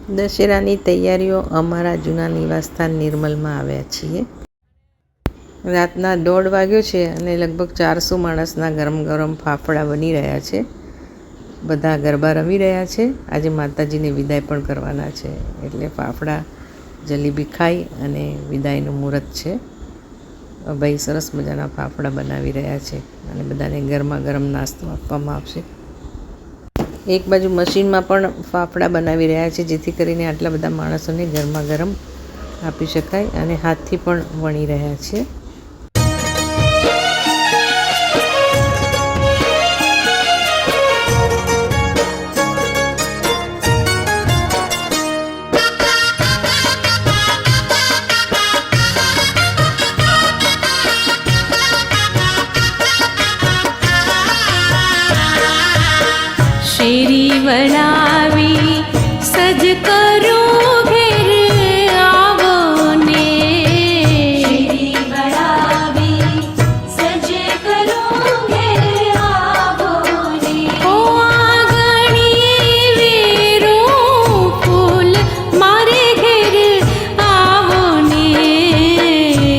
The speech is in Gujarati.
દશેરાની તૈયારીઓ અમારા જૂના નિવાસસ્થાન નિર્મલમાં આવ્યા છીએ। રાતના 1:30 વાગ્યો છે અને લગભગ 400 માણસના ગરમ ગરમ ફાફડા બની રહ્યા છે। બધા ગરબા રમી રહ્યા છે। આજે માતાજીને વિદાય પણ કરવાના છે, એટલે ફાફડા જલેબી ખાઈ અને વિદાયનું મુહૂર્ત છે। ભાઈ સરસ મજાના ફાફડા બનાવી રહ્યા છે અને બધાને ગરમા ગરમ નાસ્તો આપવામાં આવશે। એક બાજુ મશીનમાં પણ ફાફડા બનાવી રહ્યા છે, જેથી કરીને આટલા બધા માણસોને ગરમા ગરમ આપી શકાય, અને હાથથી પણ વણી રહ્યા છે। शेरी वड़ा